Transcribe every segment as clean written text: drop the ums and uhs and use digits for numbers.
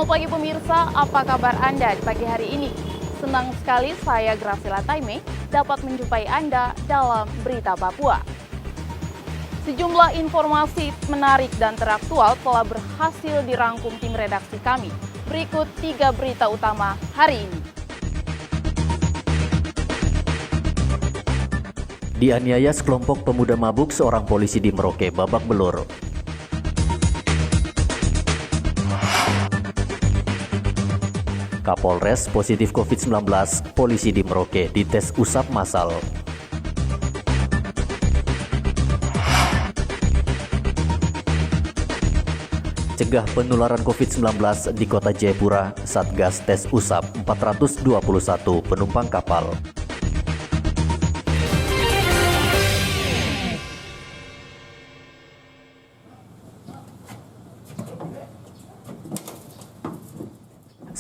Selamat pagi pemirsa, apa kabar Anda di pagi hari ini? Senang sekali saya Gracila Taime dapat menjumpai Anda dalam Berita Papua. Sejumlah informasi menarik dan teraktual telah berhasil dirangkum tim redaksi kami. Berikut 3 berita utama hari ini. Dianiaya sekelompok pemuda mabuk, seorang polisi di Merauke babak belur. Kapolres positif COVID-19, polisi di Merauke dites usap massal. Cegah penularan COVID-19 di Kota Jayapura, Satgas tes usap 421 penumpang kapal.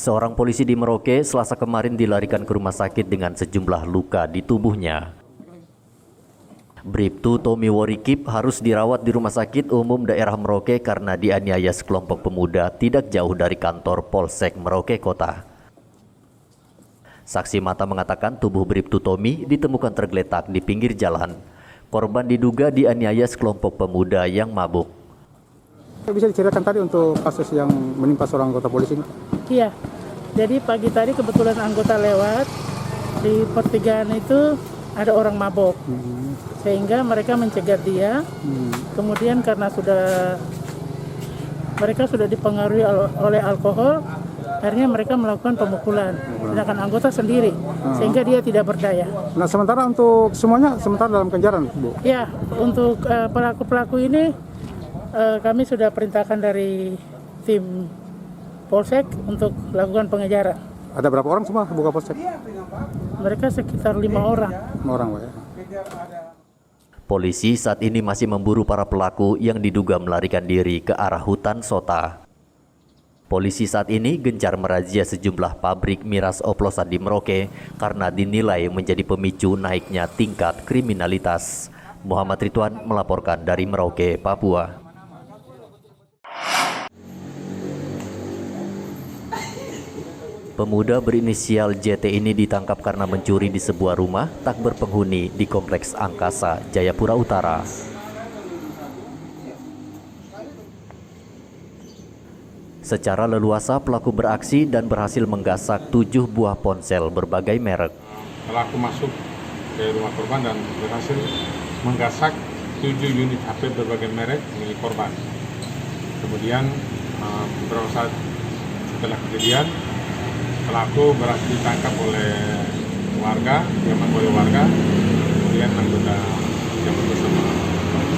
Seorang polisi di Merauke Selasa kemarin dilarikan ke rumah sakit dengan sejumlah luka di tubuhnya. Bribtu Tommy Worikip harus dirawat di Rumah Sakit Umum Daerah Merauke karena dianiaya sekelompok pemuda tidak jauh dari kantor Polsek Merauke Kota. Saksi mata mengatakan tubuh Bribtu Tommy ditemukan tergeletak di pinggir jalan. Korban diduga dianiaya sekelompok pemuda yang mabuk. Bisa diceritakan tadi untuk kasus yang menimpa seorang anggota polisi? Iya, jadi pagi tadi kebetulan anggota lewat di pertigaan itu ada orang mabok, sehingga mereka mencegat dia. Kemudian karena mereka sudah dipengaruhi oleh alkohol, akhirnya mereka melakukan pemukulan, sedangkan anggota sendiri, sehingga dia tidak berdaya. Nah, sementara untuk semuanya dalam kejaran, Bu? Ya, untuk pelaku-pelaku ini kami sudah perintahkan dari tim Polsek untuk lakukan pengejaran. Ada berapa orang semua buka Polsek? Mereka sekitar 5 orang. 5 orang, Pak, ya. Polisi saat ini masih memburu para pelaku yang diduga melarikan diri ke arah hutan Sota. Polisi saat ini gencar merazia sejumlah pabrik miras oplosan di Merauke karena dinilai menjadi pemicu naiknya tingkat kriminalitas. Muhammad Ridwan melaporkan dari Merauke, Papua. Pemuda berinisial JT ini ditangkap karena mencuri di sebuah rumah tak berpenghuni di Kompleks Angkasa, Jayapura Utara. Secara leluasa pelaku beraksi dan berhasil menggasak 7 buah ponsel berbagai merek. Pelaku masuk ke rumah korban dan berhasil menggasak 7 unit HP berbagai merek milik korban. Kemudian beberapa saat setelah kejadian, pelaku berhasil ditangkap oleh warga, diamankan oleh warga. Kemudian anggota yang bersama polisi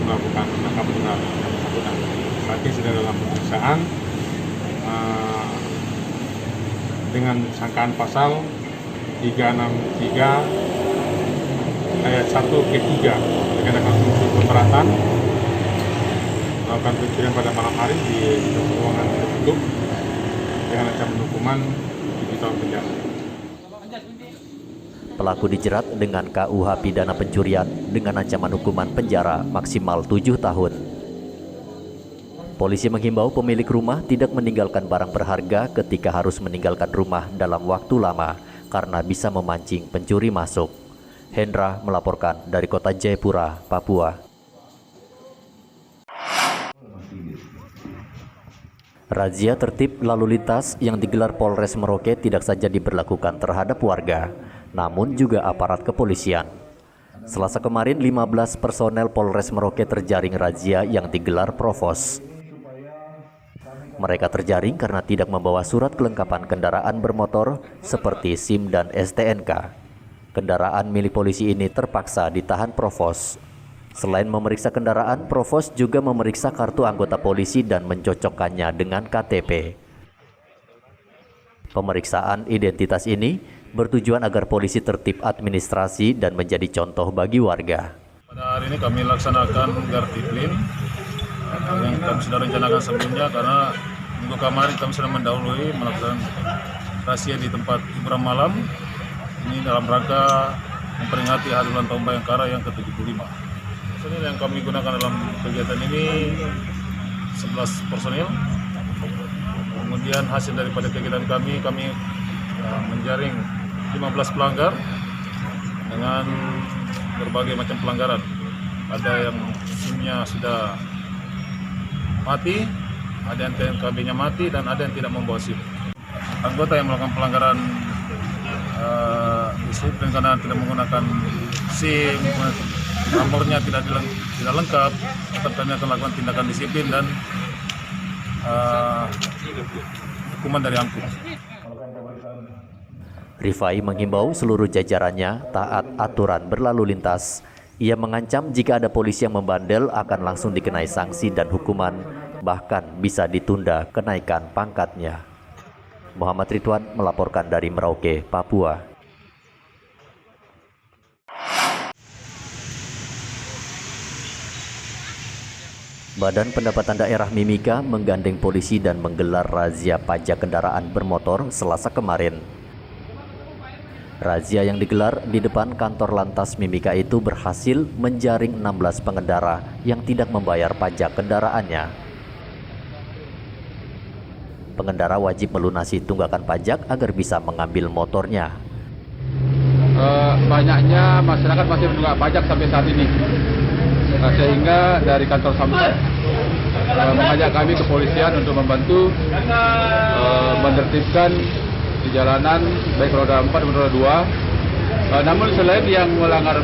melakukan penangkapan terhadap yang bersangkutan. Saat ini sedang dalam pemeriksaan dengan sangkaan pasal 363 ayat 1 ke 3 dikenakan unsur pemberatan melakukan pencurian pada malam hari di ruangan tertutup dengan ancaman hukuman 7 tahun penjara. Pelaku dijerat dengan KUH pidana pencurian dengan ancaman hukuman penjara maksimal 7 tahun. Polisi menghimbau pemilik rumah tidak meninggalkan barang berharga ketika harus meninggalkan rumah dalam waktu lama karena bisa memancing pencuri masuk. Hendra melaporkan dari Kota Jayapura, Papua. Razia tertib lalu lintas yang digelar Polres Merauke tidak saja diberlakukan terhadap warga, namun juga aparat kepolisian. Selasa kemarin 15 personel Polres Merauke terjaring razia yang digelar Provos. Mereka terjaring karena tidak membawa surat kelengkapan kendaraan bermotor seperti SIM dan STNK. Kendaraan milik polisi ini terpaksa ditahan Provos. Selain memeriksa kendaraan, Provos juga memeriksa kartu anggota polisi dan mencocokkannya dengan KTP. Pemeriksaan identitas ini bertujuan agar polisi tertib administrasi dan menjadi contoh bagi warga. Pada hari ini kami laksanakan Gartiplin yang kami sudah rencanakan sebelumnya karena minggu kemarin kami sudah mendahului melakukan razia di tempat hiburan malam. Ini dalam rangka memperingati Hari Ulang Tahun Bayangkara yang ke-75. Personil yang kami gunakan dalam kegiatan ini 11 personil Kemudian hasil daripada kegiatan kami menjaring 15 pelanggar dengan berbagai macam pelanggaran. Ada yang SIM-nya sudah mati, ada yang TNKB-nya mati, dan ada yang tidak membawa SIM. Anggota yang melakukan pelanggaran disiplin karena tidak menggunakan SIM, nomornya tidak lengkap, tetap kami akan lakukan tindakan disiplin dan hukuman dari angkut. Rifai menghimbau seluruh jajarannya taat aturan berlalu lintas. Ia mengancam jika ada polisi yang membandel akan langsung dikenai sanksi dan hukuman, bahkan bisa ditunda kenaikan pangkatnya. Muhammad Ridwan melaporkan dari Merauke, Papua. Badan Pendapatan Daerah Mimika menggandeng polisi dan menggelar razia pajak kendaraan bermotor Selasa kemarin. Razia yang digelar di depan kantor Lantas Mimika itu berhasil menjaring 16 pengendara yang tidak membayar pajak kendaraannya. Pengendara wajib melunasi tunggakan pajak agar bisa mengambil motornya. Banyaknya masyarakat masih menunggak pajak sampai saat ini. Sehingga dari kantor Samsat mengajak kami kepolisian untuk membantu menertibkan di jalanan baik roda 4 dan roda 2. Namun selain yang melanggar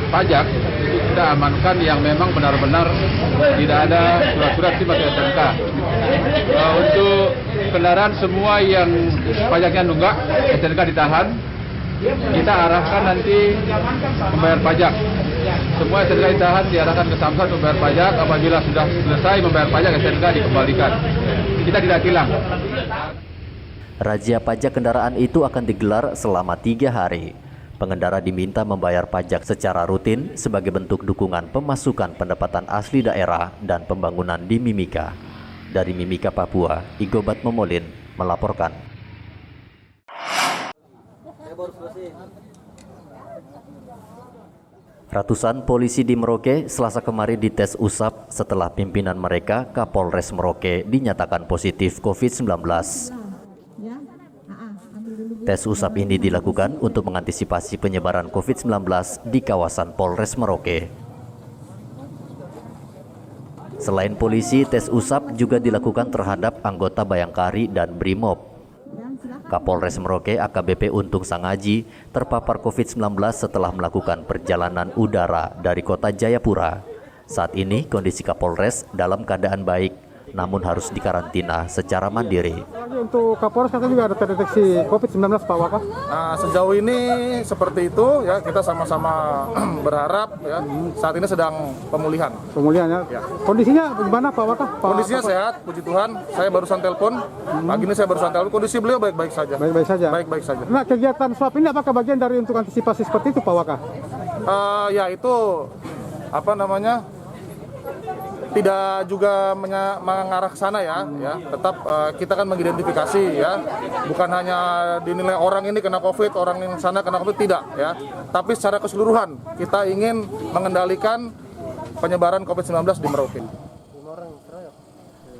pajak, itu kita amankan yang memang benar-benar tidak ada surat-surat SIM atau STNK. Untuk kendaraan semua yang pajaknya nunggak, STNK ditahan, kita arahkan nanti membayar pajak. Semua STNK ditahan diarahkan ke Samsat membayar pajak. Apabila sudah selesai membayar pajak, STNK dikembalikan. Kita tidak tilang. Razia pajak kendaraan itu akan digelar selama 3 hari. Pengendara diminta membayar pajak secara rutin sebagai bentuk dukungan pemasukan pendapatan asli daerah dan pembangunan di Mimika. Dari Mimika, Papua, Igobat Momolin melaporkan. Ratusan polisi di Merauke Selasa kemarin dites usap setelah pimpinan mereka, Kapolres Merauke, dinyatakan positif COVID-19. Tes usap ini dilakukan untuk mengantisipasi penyebaran COVID-19 di kawasan Polres Merauke. Selain polisi, tes usap juga dilakukan terhadap anggota Bayangkari dan Brimob. Kapolres Merauke AKBP Untung Sangaji terpapar COVID-19 setelah melakukan perjalanan udara dari kota Jayapura. Saat ini kondisi Kapolres dalam keadaan baik, namun harus dikarantina secara mandiri. Untuk Kapolres katanya juga ada terdeteksi COVID-19, Pak Waka? Nah, sejauh ini seperti itu ya, kita sama-sama berharap ya, saat ini sedang pemulihan. Pemulihan ya. Kondisinya gimana, Pak Waka? Kondisinya sehat, puji Tuhan. Saya barusan telepon, pagi ini saya barusan telepon, kondisi beliau baik-baik saja. Baik-baik saja? Baik-baik saja. Nah, kegiatan swab ini apakah bagian dari untuk antisipasi seperti itu, Pak Waka? Ya itu, tidak juga mengarah ke sana ya. Tetap kita kan mengidentifikasi ya, bukan hanya dinilai orang ini kena COVID, orang yang sana kena COVID, tidak ya. Tapi secara keseluruhan kita ingin mengendalikan penyebaran COVID-19 di Merauke.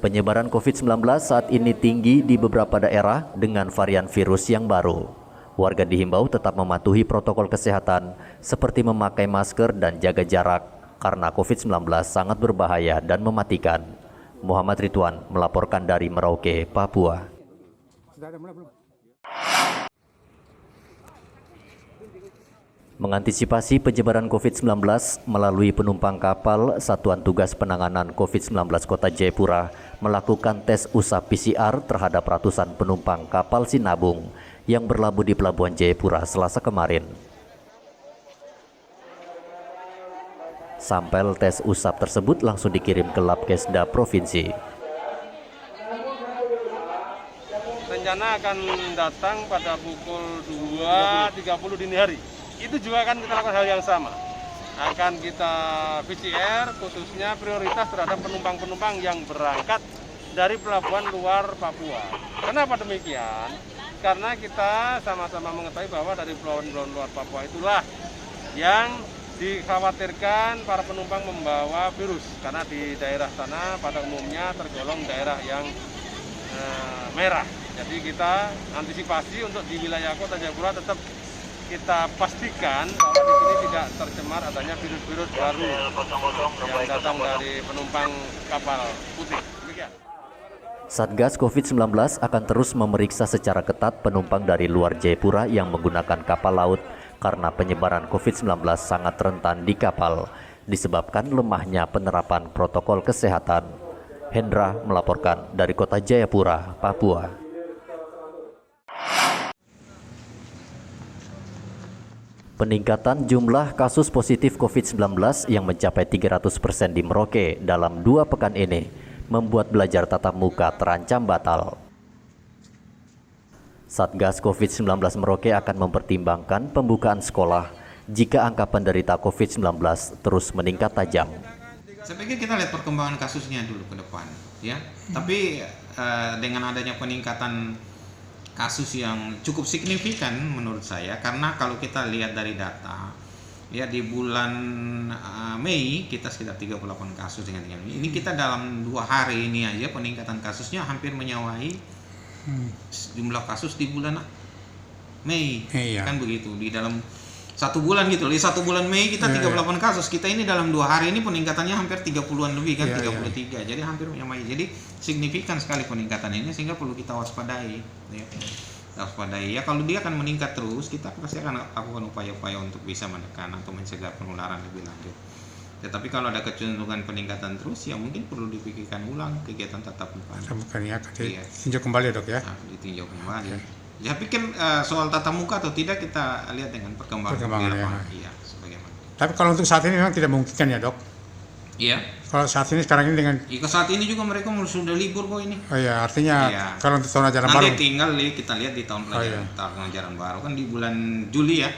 Penyebaran COVID-19 saat ini tinggi di beberapa daerah dengan varian virus yang baru. Warga dihimbau tetap mematuhi protokol kesehatan seperti memakai masker dan jaga jarak, karena COVID-19 sangat berbahaya dan mematikan. Muhammad Ridwan melaporkan dari Merauke, Papua. Mengantisipasi penyebaran COVID-19 melalui penumpang kapal, Satuan Tugas Penanganan COVID-19 Kota Jayapura melakukan tes usap PCR terhadap ratusan penumpang kapal Sinabung yang berlabuh di Pelabuhan Jayapura Selasa kemarin. Sampel tes usap tersebut langsung dikirim ke Labkesda Provinsi. Rencana akan datang pada pukul 2.30 dini hari. Itu juga akan kita lakukan hal yang sama. Akan kita PCR khususnya prioritas terhadap penumpang-penumpang yang berangkat dari pelabuhan luar Papua. Kenapa demikian? Karena kita sama-sama mengetahui bahwa dari pelabuhan luar Papua itulah yang dikhawatirkan para penumpang membawa virus, karena di daerah sana pada umumnya tergolong daerah yang merah. Jadi kita antisipasi untuk di wilayah Kota Jayapura tetap kita pastikan bahwa di sini tidak tercemar adanya virus-virus baru yang datang dari penumpang kapal putih. Demikian. Satgas COVID-19 akan terus memeriksa secara ketat penumpang dari luar Jayapura yang menggunakan kapal laut karena penyebaran COVID-19 sangat rentan di kapal disebabkan lemahnya penerapan protokol kesehatan. Hendra melaporkan dari Kota Jayapura, Papua. Peningkatan jumlah kasus positif COVID-19 yang mencapai 300% di Merauke dalam 2 pekan ini membuat belajar tatap muka terancam batal. Satgas COVID-19 Merauke akan mempertimbangkan pembukaan sekolah jika angka penderita COVID-19 terus meningkat tajam. Saya pikir kita lihat perkembangan kasusnya dulu ke depan, ya. Tapi dengan adanya peningkatan kasus yang cukup signifikan menurut saya, karena kalau kita lihat dari data, ya di bulan Mei kita sekitar 38 kasus dengan ini kita dalam 2 hari ini aja peningkatan kasusnya hampir menyawai jumlah kasus di bulan Mei, kan begitu, di dalam 1 bulan gitu, di 1 bulan Mei kita 38 kasus, kita ini dalam 2 hari ini peningkatannya hampir 30-an lebih kan, 33, jadi hampir menyamai, jadi signifikan sekali peningkatan ini sehingga perlu kita waspadai, ya. Ya kalau dia akan meningkat terus, kita pasti akan lakukan upaya-upaya untuk bisa menekan atau mencegah penularan lebih lanjut. Tetapi kalau ada kecenderungan peningkatan terus, ya mungkin perlu dipikirkan ulang kegiatan tatap muka. Bukannya akan ditinjau kembali dok ya? Nah, ditinjau kembali. Ya pikir soal tatap muka atau tidak kita lihat dengan perkembangan ya. Iya, sebagaimana. Tapi kalau untuk saat ini memang tidak memungkinkan ya dok? Iya. Kalau saat ini sekarang ini dengan saat ini juga mereka sudah libur kok ini. Oh iya, artinya kalau untuk tahun ajaran baru. Nanti tinggal kita lihat di tahun ajaran baru kan di bulan Juli ya.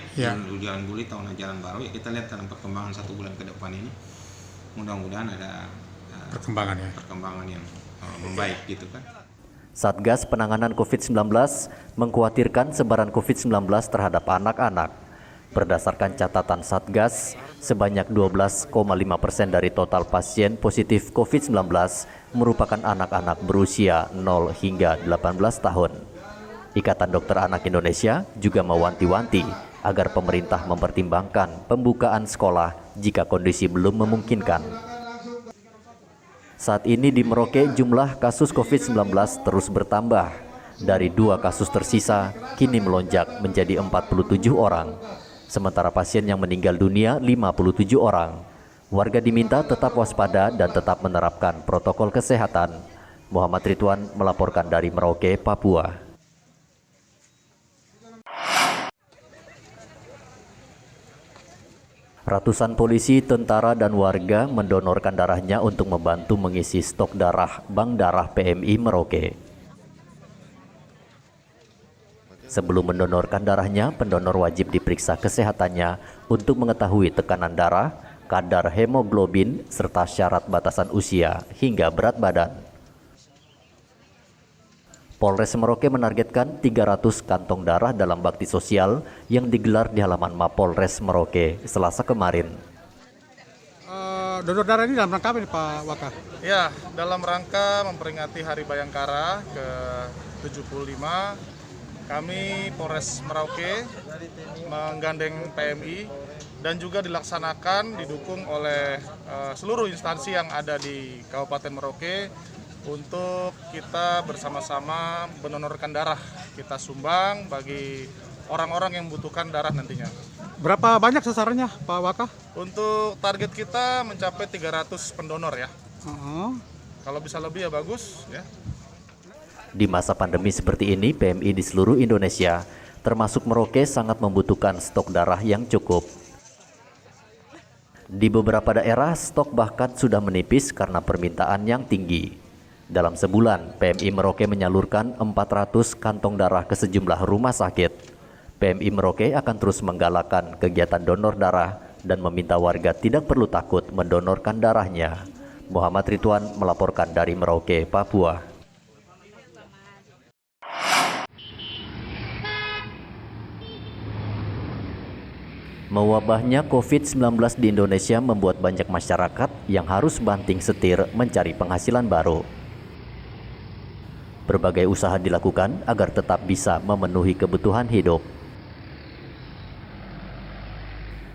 Bulan Juli tahun ajaran baru ya, kita lihat dalam perkembangan 1 bulan ke depan ini. Mudah-mudahan ada perkembangan yang membaik gitu kan. Satgas Penanganan COVID-19 mengkhawatirkan sebaran COVID-19 terhadap anak-anak. Berdasarkan catatan Satgas, sebanyak 12,5% dari total pasien positif COVID-19 merupakan anak-anak berusia 0 hingga 18 tahun. Ikatan Dokter Anak Indonesia juga mewanti-wanti agar pemerintah mempertimbangkan pembukaan sekolah jika kondisi belum memungkinkan. Saat ini di Merauke jumlah kasus COVID-19 terus bertambah. Dari 2 kasus tersisa, kini melonjak menjadi 47 orang. Sementara pasien yang meninggal dunia 57 orang. Warga diminta tetap waspada dan tetap menerapkan protokol kesehatan. Muhammad Ridwan melaporkan dari Merauke, Papua. Ratusan polisi, tentara, dan warga mendonorkan darahnya untuk membantu mengisi stok darah Bank Darah PMI Merauke. Sebelum mendonorkan darahnya, pendonor wajib diperiksa kesehatannya untuk mengetahui tekanan darah, kadar hemoglobin, serta syarat batasan usia hingga berat badan. Polres Merauke menargetkan 300 kantong darah dalam bakti sosial yang digelar di halaman Mapolres Merauke Selasa kemarin. Donor darah ini dalam rangka apa nih Pak Waka? Ya, dalam rangka memperingati Hari Bayangkara ke-75, kami Polres Merauke menggandeng PMI dan juga dilaksanakan didukung oleh seluruh instansi yang ada di Kabupaten Merauke untuk kita bersama-sama mendonorkan darah. Kita sumbang bagi orang-orang yang membutuhkan darah nantinya. Berapa banyak sasarannya Pak Waka? Untuk target kita mencapai 300 pendonor ya. Kalau bisa lebih ya bagus ya. Di masa pandemi seperti ini, PMI di seluruh Indonesia, termasuk Merauke, sangat membutuhkan stok darah yang cukup. Di beberapa daerah, stok bahkan sudah menipis karena permintaan yang tinggi. Dalam sebulan, PMI Merauke menyalurkan 400 kantong darah ke sejumlah rumah sakit. PMI Merauke akan terus menggalakkan kegiatan donor darah dan meminta warga tidak perlu takut mendonorkan darahnya. Muhammad Ridwan melaporkan dari Merauke, Papua. Mewabahnya COVID-19 di Indonesia membuat banyak masyarakat yang harus banting setir mencari penghasilan baru. Berbagai usaha dilakukan agar tetap bisa memenuhi kebutuhan hidup.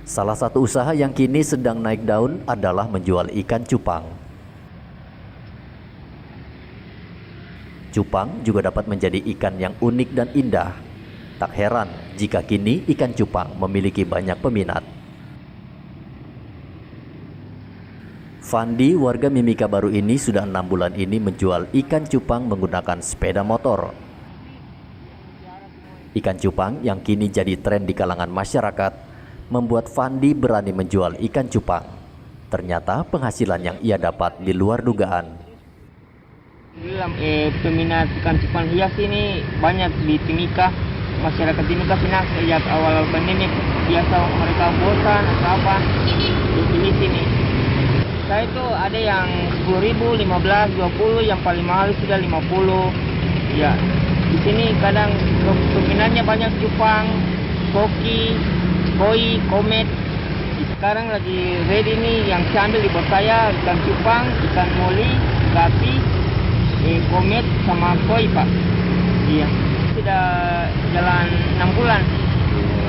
Salah satu usaha yang kini sedang naik daun adalah menjual ikan cupang. Cupang juga dapat menjadi ikan yang unik dan indah. Tak heran jika kini ikan cupang memiliki banyak peminat. Fandi, warga Mimika Baru ini sudah 6 bulan ini menjual ikan cupang menggunakan sepeda motor. Ikan cupang yang kini jadi tren di kalangan masyarakat membuat Fandi berani menjual ikan cupang. Ternyata penghasilan yang ia dapat di luar dugaan. Peminat ikan cupang hias ini banyak di Timika. Masyarakat Timika senang sejak awal pandemi. Biasa mereka bosan atau apa di sini. Saya itu ada yang 10.000, 15, 20, yang paling mahal sudah 50. Ya, di sini kadang peminatnya banyak cupang, koki, koi, komet. Sekarang lagi ready nih yang saya ambil di bos saya, ikan cupang, ikan moli, gapi, komet sama koi, Pak. Iya, sudah jalan 6 bulan.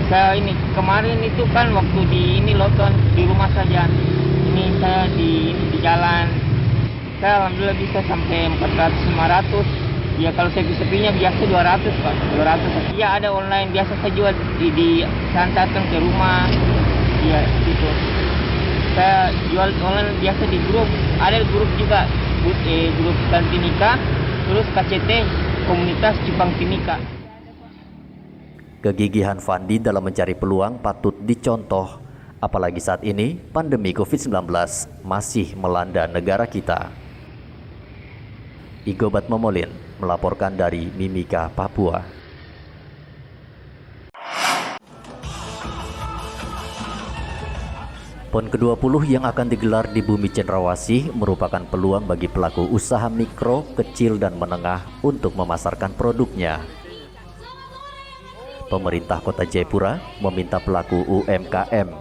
Saya ini kemarin itu kan waktu di ini lockdown di rumah saja. Ini saya di jalan. Saya alhamdulillah bisa sampai 400-500. Ya kalau sepi-sepinya biasa 200, Pak. 200. Iya ada online biasa saya jual di saya datang ke rumah. Iya gitu. Saya jual online biasa di grup. Ada grup juga grup Timika, terus KCT komunitas Cupang Timika. Kegigihan Fandi dalam mencari peluang patut dicontoh, apalagi saat ini pandemi COVID-19 masih melanda negara kita. Igobat Momolin melaporkan dari Mimika, Papua. PON ke-20 yang akan digelar di Bumi Cendrawasih merupakan peluang bagi pelaku usaha mikro, kecil, dan menengah untuk memasarkan produknya. Pemerintah Kota Jayapura meminta pelaku UMKM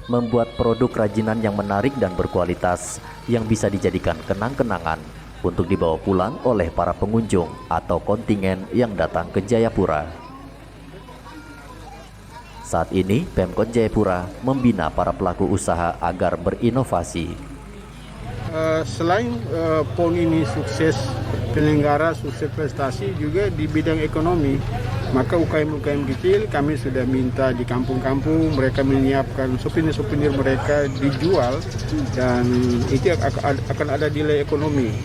membuat produk kerajinan yang menarik dan berkualitas yang bisa dijadikan kenang-kenangan untuk dibawa pulang oleh para pengunjung atau kontingen yang datang ke Jayapura. Saat ini, Pemkot Jayapura membina para pelaku usaha agar berinovasi. Selain PON ini sukses penyelenggara, sukses prestasi juga di bidang ekonomi, maka UKM-UKM kecil kami sudah minta di kampung-kampung mereka menyiapkan souvenir-souvenir mereka dijual dan itu akan ada nilai ekonomi.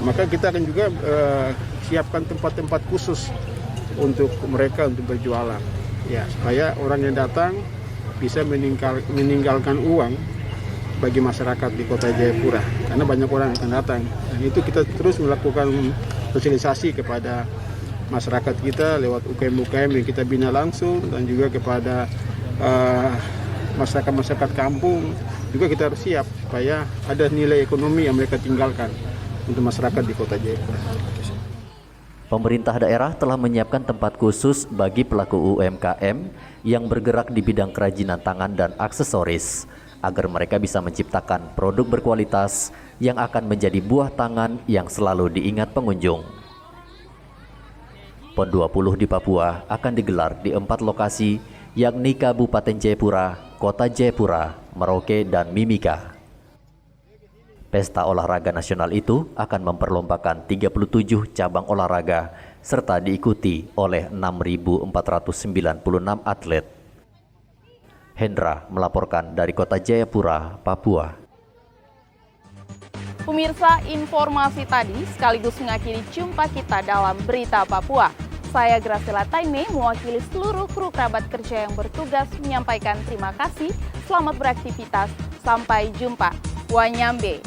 Maka kita akan juga siapkan tempat-tempat khusus untuk mereka untuk berjualan. Ya, supaya orang yang datang bisa meninggalkan uang bagi masyarakat di Kota Jayapura, karena banyak orang yang akan datang. Dan itu kita terus melakukan sosialisasi kepada masyarakat kita lewat UKM-UKM yang kita bina langsung, dan juga kepada masyarakat kampung juga kita harus siap supaya ada nilai ekonomi yang mereka tinggalkan untuk masyarakat di Kota Jayapura. Pemerintah daerah telah menyiapkan tempat khusus bagi pelaku UMKM yang bergerak di bidang kerajinan tangan dan aksesoris, agar mereka bisa menciptakan produk berkualitas yang akan menjadi buah tangan yang selalu diingat pengunjung. PON 20 di Papua akan digelar di 4 lokasi, yakni Kabupaten Jayapura, Kota Jayapura, Merauke, dan Mimika. Pesta olahraga nasional itu akan memperlombakan 37 cabang olahraga serta diikuti oleh 6.496 atlet. Hendra melaporkan dari Kota Jayapura, Papua. Pemirsa, informasi tadi sekaligus mengakhiri jumpa kita dalam Berita Papua. Saya Graciela Taime mewakili seluruh kru kerabat kerja yang bertugas menyampaikan terima kasih. Selamat beraktivitas. Sampai jumpa. Wanyambe.